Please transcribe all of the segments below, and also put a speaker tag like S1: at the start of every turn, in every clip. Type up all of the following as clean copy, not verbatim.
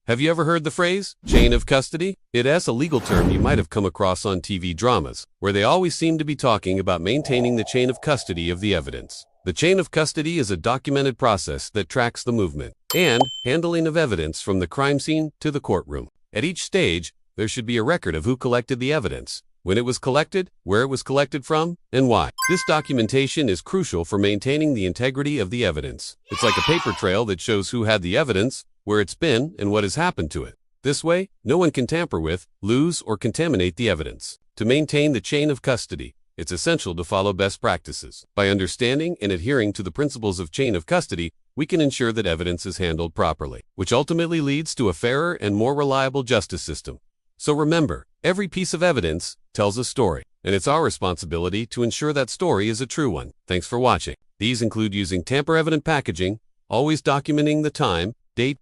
S1: Have you ever heard the phrase, chain of custody? It's a legal term you might have come across on TV dramas, where they always seem to be talking about maintaining the chain of custody of the evidence. The chain of custody is a documented process that tracks the movement and handling of evidence from the crime scene to the courtroom. At each stage, there should be a record of who collected the evidence, when it was collected, where it was collected from, and why. This documentation is crucial for maintaining the integrity of the evidence. It's like a paper trail that shows who had the evidence, where it's been, and what has happened to it. This way, no one can tamper with, lose, or contaminate the evidence. To maintain the chain of custody, it's essential to follow best practices. By understanding and adhering to the principles of chain of custody, we can ensure that evidence is handled properly, which ultimately leads to a fairer and more reliable justice system. So remember, every piece of evidence tells a story, and it's our responsibility to ensure that story is a true one. Thanks for watching. These include using tamper-evident packaging, always documenting the time, date,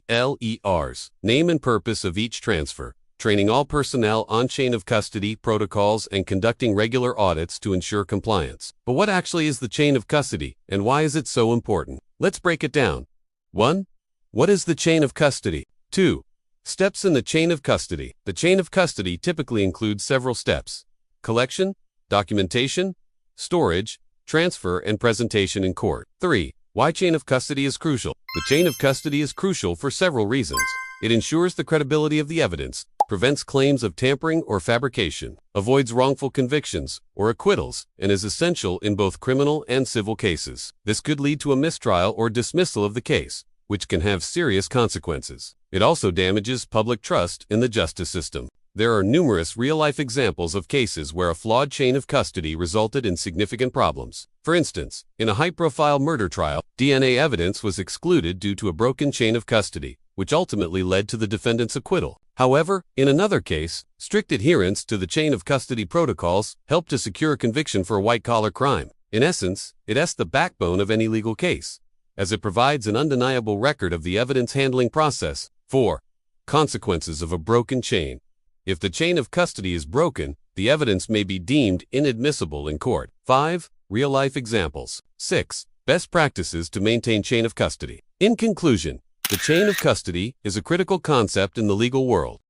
S1: handlers, name and purpose of each transfer, training all personnel on chain of custody protocols, and conducting regular audits to ensure compliance. But what actually is the chain of custody, and why is it so important? Let's break it down. 1. What is the chain of custody? 2. Steps in the chain of custody. The chain of custody typically includes several steps: collection, documentation, storage, transfer, and presentation in court. 3. Why chain of custody is crucial. The chain of custody is crucial for several reasons. It ensures the credibility of the evidence, prevents claims of tampering or fabrication, avoids wrongful convictions or acquittals, and is essential in both criminal and civil cases. This could lead to a mistrial or dismissal of the case, which can have serious consequences. It also damages public trust in the justice system. There are numerous real-life examples of cases where a flawed chain of custody resulted in significant problems. For instance, in a high-profile murder trial, DNA evidence was excluded due to a broken chain of custody, which ultimately led to the defendant's acquittal. However, in another case, strict adherence to the chain of custody protocols helped to secure a conviction for a white-collar crime. In essence, it's the backbone of any legal case, as it provides an undeniable record of the evidence handling process. 4. Consequences of a broken chain. If the chain of custody is broken, the evidence may be deemed inadmissible in court. 5. Real-life examples. 6. Best practices to maintain chain of custody. In conclusion, the chain of custody is a critical concept in the legal world.